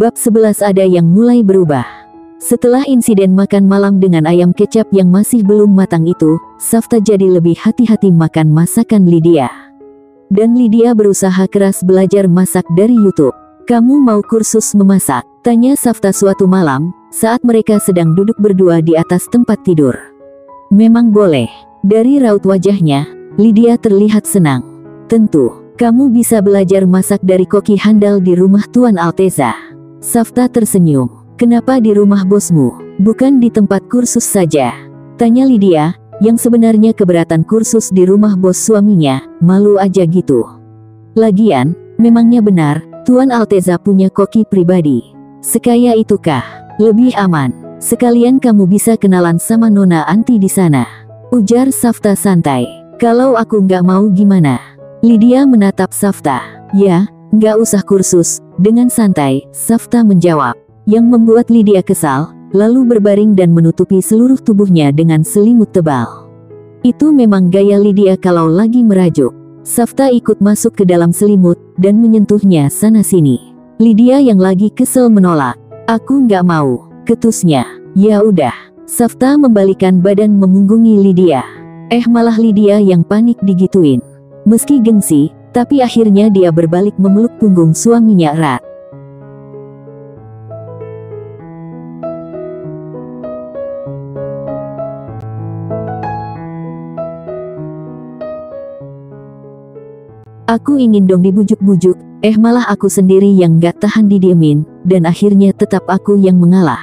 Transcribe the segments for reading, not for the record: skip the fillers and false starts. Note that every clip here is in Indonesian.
Bab 11 ada yang mulai berubah. Setelah insiden makan malam dengan ayam kecap yang masih belum matang itu, Safta jadi lebih hati-hati makan masakan Lydia. Dan Lydia berusaha keras belajar masak dari YouTube. "Kamu mau kursus memasak?" tanya Safta suatu malam, saat mereka sedang duduk berdua di atas tempat tidur. "Memang boleh." Dari raut wajahnya, Lydia terlihat senang. "Tentu, kamu bisa belajar masak dari koki handal di rumah Tuan Alteza." Safta tersenyum. "Kenapa di rumah bosmu, bukan di tempat kursus saja?" tanya Lydia, yang sebenarnya keberatan kursus di rumah bos suaminya, malu aja gitu. "Lagian, memangnya benar, Tuan Alteza punya koki pribadi. Sekaya itukah? Lebih aman. Sekalian kamu bisa kenalan sama Nona Anti di sana," ujar Safta santai. "Kalau aku nggak mau gimana?" Lydia menatap Safta. "Ya, nggak usah kursus," dengan santai, Safta menjawab. Yang membuat Lydia kesal, lalu berbaring dan menutupi seluruh tubuhnya dengan selimut tebal. Itu memang gaya Lydia kalau lagi merajuk. Safta ikut masuk ke dalam selimut, dan menyentuhnya sana-sini. Lydia yang lagi kesel menolak. "Aku nggak mau," ketusnya. "Ya udah." Safta membalikan badan memunggungi Lydia. Malah Lydia yang panik digituin. Meski gengsi, tapi akhirnya dia berbalik memeluk punggung suaminya erat. "Aku ingin dong dibujuk-bujuk, malah aku sendiri yang gak tahan didiemin, dan akhirnya tetap aku yang mengalah,"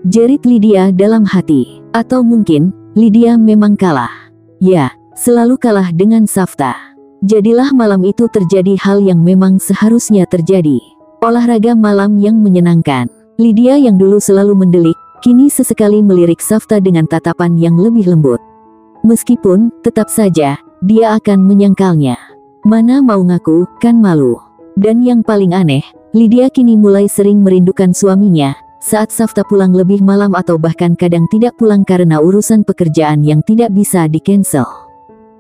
jerit Lydia dalam hati. Atau mungkin, Lydia memang kalah. Ya, selalu kalah dengan Safta. Jadilah malam itu terjadi hal yang memang seharusnya terjadi. Olahraga malam yang menyenangkan. Lydia yang dulu selalu mendelik, kini sesekali melirik Safta dengan tatapan yang lebih lembut. Meskipun, tetap saja, dia akan menyangkalnya. Mana mau ngaku, kan malu. Dan yang paling aneh, Lydia kini mulai sering merindukan suaminya, saat Safta pulang lebih malam atau bahkan kadang tidak pulang karena urusan pekerjaan yang tidak bisa di-cancel.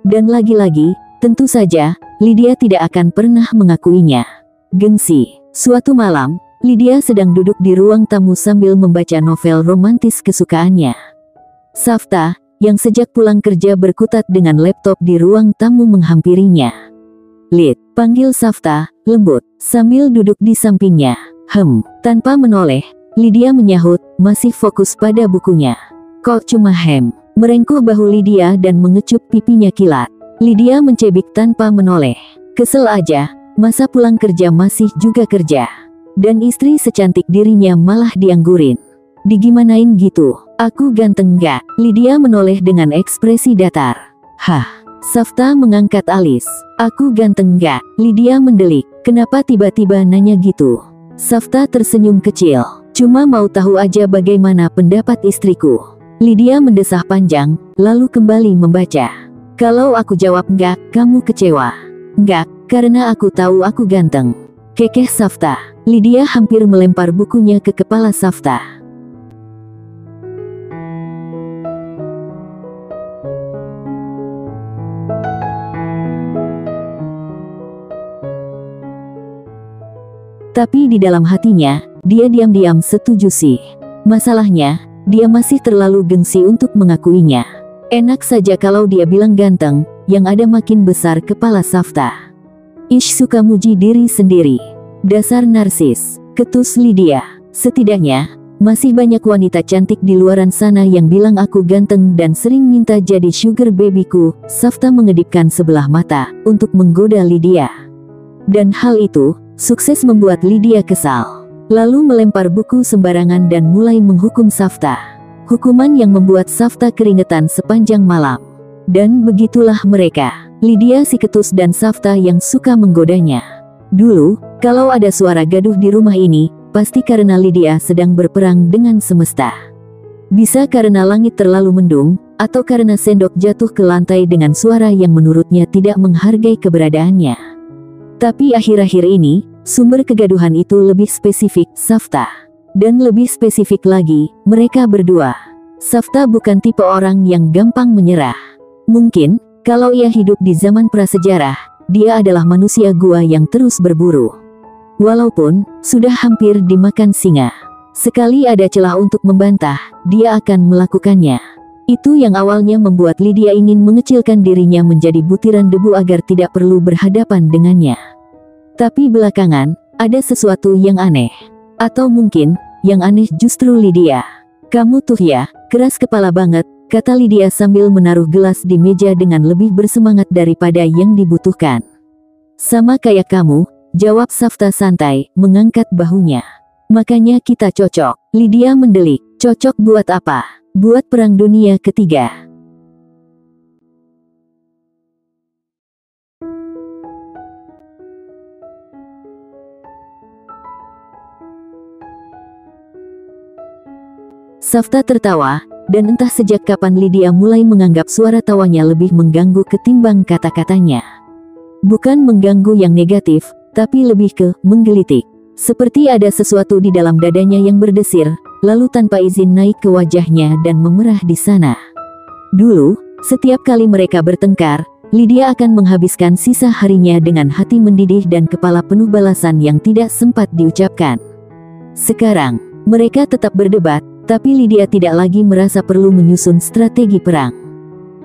Dan lagi-lagi, tentu saja, Lydia tidak akan pernah mengakuinya. Gengsi. Suatu malam, Lydia sedang duduk di ruang tamu sambil membaca novel romantis kesukaannya. Safta, yang sejak pulang kerja berkutat dengan laptop di ruang tamu menghampirinya. "Lid," panggil Safta, lembut, sambil duduk di sampingnya. Tanpa menoleh, Lydia menyahut, masih fokus pada bukunya. "Kok cuma merengkuh bahu Lydia dan mengecup pipinya kilat. Lydia mencebik tanpa menoleh. "Kesel aja, masa pulang kerja masih juga kerja. Dan istri secantik dirinya malah dianggurin. Digimanain gitu? Aku ganteng nggak?" Lydia menoleh dengan ekspresi datar. "Hah?" Safta mengangkat alis. "Aku ganteng nggak?" Lydia mendelik. "Kenapa tiba-tiba nanya gitu?" Safta tersenyum kecil. "Cuma mau tahu aja bagaimana pendapat istriku." Lydia mendesah panjang, lalu kembali membaca. "Kalau aku jawab enggak, kamu kecewa." "Enggak, karena aku tahu aku ganteng," kekeh Safta. Lydia hampir melempar bukunya ke kepala Safta. Tapi di dalam hatinya, dia diam-diam setuju sih. Masalahnya, dia masih terlalu gengsi untuk mengakuinya. Enak saja kalau dia bilang ganteng, yang ada makin besar kepala Safta. Suka muji diri sendiri. Dasar narsis, ketus Lydia. Setidaknya, masih banyak wanita cantik di luaran sana yang bilang aku ganteng dan sering minta jadi sugar babyku. Safta mengedipkan sebelah mata, untuk menggoda Lydia. Dan hal itu, sukses membuat Lydia kesal. Lalu melempar buku sembarangan dan mulai menghukum Safta. Hukuman yang membuat Safta keringetan sepanjang malam. Dan begitulah mereka. Lydia si ketus dan Safta yang suka menggodanya. Dulu, kalau ada suara gaduh di rumah ini, pasti karena Lydia sedang berperang dengan semesta. Bisa karena langit terlalu mendung, atau karena sendok jatuh ke lantai dengan suara yang menurutnya tidak menghargai keberadaannya. Tapi akhir-akhir ini, sumber kegaduhan itu lebih spesifik, Safta. Dan lebih spesifik lagi, mereka berdua. Safta bukan tipe orang yang gampang menyerah. Mungkin, kalau ia hidup di zaman prasejarah, dia adalah manusia gua yang terus berburu. Walaupun sudah hampir dimakan singa. Sekali ada celah untuk membantah, dia akan melakukannya. Itu yang awalnya membuat Lydia ingin mengecilkan dirinya menjadi butiran debu agar tidak perlu berhadapan dengannya. Tapi belakangan, ada sesuatu yang aneh. Atau mungkin, yang aneh justru Lydia. "Kamu tuh ya, keras kepala banget," kata Lydia sambil menaruh gelas di meja dengan lebih bersemangat daripada yang dibutuhkan. "Sama kayak kamu," jawab Safta santai, mengangkat bahunya. "Makanya kita cocok." Lydia mendelik. "Cocok buat apa?" "Buat Perang Dunia Ketiga." Safta tertawa, dan entah sejak kapan Lydia mulai menganggap suara tawanya lebih mengganggu ketimbang kata-katanya. Bukan mengganggu yang negatif, tapi lebih ke menggelitik. Seperti ada sesuatu di dalam dadanya yang berdesir, lalu tanpa izin naik ke wajahnya dan memerah di sana. Dulu, setiap kali mereka bertengkar, Lydia akan menghabiskan sisa harinya dengan hati mendidih dan kepala penuh balasan yang tidak sempat diucapkan. Sekarang, mereka tetap berdebat, tapi Lydia tidak lagi merasa perlu menyusun strategi perang.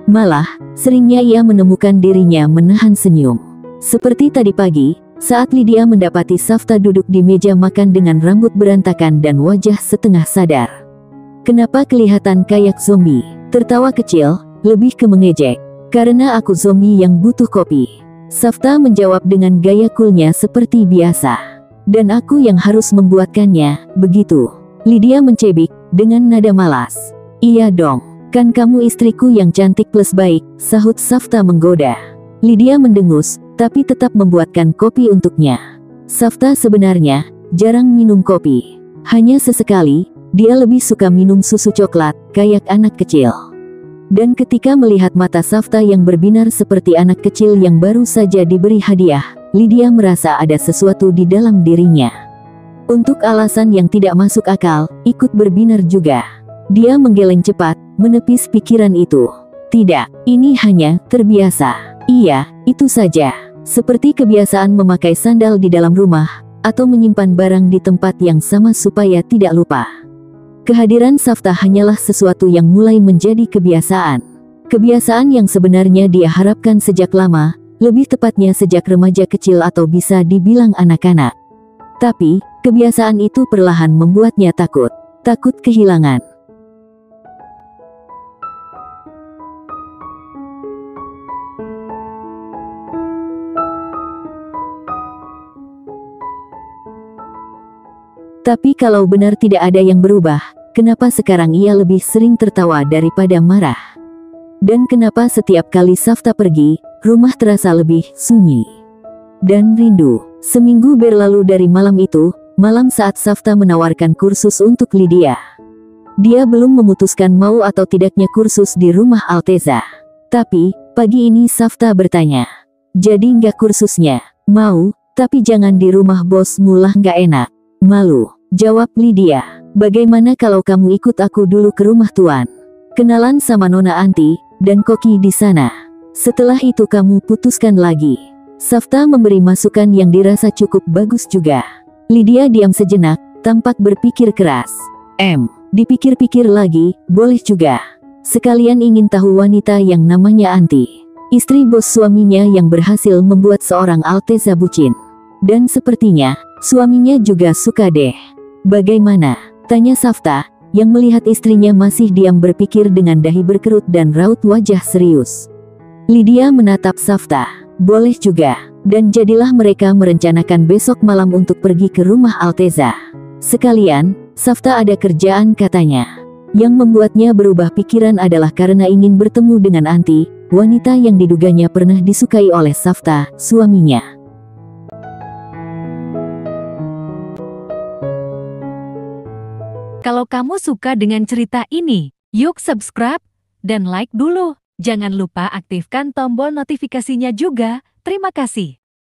Malah, seringnya ia menemukan dirinya menahan senyum. Seperti tadi pagi, saat Lydia mendapati Safta duduk di meja makan dengan rambut berantakan dan wajah setengah sadar. "Kenapa kelihatan kayak zombie?" Tertawa kecil, lebih ke mengejek. "Karena aku zombie yang butuh kopi." Safta menjawab dengan gaya coolnya seperti biasa. "Dan aku yang harus membuatkannya, begitu?" Lydia mencebik, dengan nada malas. "Iya dong, kan kamu istriku yang cantik plus baik," sahut Safta menggoda. Lydia mendengus, tapi tetap membuatkan kopi untuknya. Safta sebenarnya jarang minum kopi. Hanya sesekali, dia lebih suka minum susu coklat, kayak anak kecil. Dan ketika melihat mata Safta yang berbinar seperti anak kecil yang baru saja diberi hadiah, Lydia merasa ada sesuatu di dalam dirinya. Untuk alasan yang tidak masuk akal, ikut berbinar juga. Dia menggeleng cepat, menepis pikiran itu. Tidak, ini hanya terbiasa. Iya, itu saja. Seperti kebiasaan memakai sandal di dalam rumah, atau menyimpan barang di tempat yang sama supaya tidak lupa. Kehadiran Safta hanyalah sesuatu yang mulai menjadi kebiasaan. Kebiasaan yang sebenarnya dia harapkan sejak lama, lebih tepatnya sejak remaja kecil atau bisa dibilang anak-anak. Tapi, kebiasaan itu perlahan membuatnya takut. Takut kehilangan. Tapi kalau benar tidak ada yang berubah, kenapa sekarang ia lebih sering tertawa daripada marah? Dan kenapa setiap kali Safta pergi, rumah terasa lebih sunyi dan rindu? Seminggu berlalu dari malam itu, malam saat Safta menawarkan kursus untuk Lydia. Dia belum memutuskan mau atau tidaknya kursus di rumah Alteza. Tapi, pagi ini Safta bertanya, "Jadi nggak kursusnya?" "Mau, tapi jangan di rumah bosmu lah, nggak enak." "Malu," jawab Lydia. "Bagaimana kalau kamu ikut aku dulu ke rumah Tuan? Kenalan sama Nona Anti dan Koki di sana. Setelah itu kamu putuskan lagi." Safta memberi masukan yang dirasa cukup bagus juga. Lydia diam sejenak, tampak berpikir keras. Dipikir-pikir lagi, boleh juga. Sekalian ingin tahu wanita yang namanya Anti. Istri bos suaminya yang berhasil membuat seorang Alteza bucin. Dan sepertinya, suaminya juga suka deh. "Bagaimana?" tanya Safta, yang melihat istrinya masih diam berpikir dengan dahi berkerut dan raut wajah serius. Lydia menatap Safta. "Boleh juga." Dan jadilah mereka merencanakan besok malam untuk pergi ke rumah Alteza. Sekalian, Safta ada kerjaan katanya. Yang membuatnya berubah pikiran adalah karena ingin bertemu dengan Anti, wanita yang diduganya pernah disukai oleh Safta, suaminya. Kalau kamu suka dengan cerita ini, yuk subscribe dan like dulu. Jangan lupa aktifkan tombol notifikasinya juga. Terima kasih.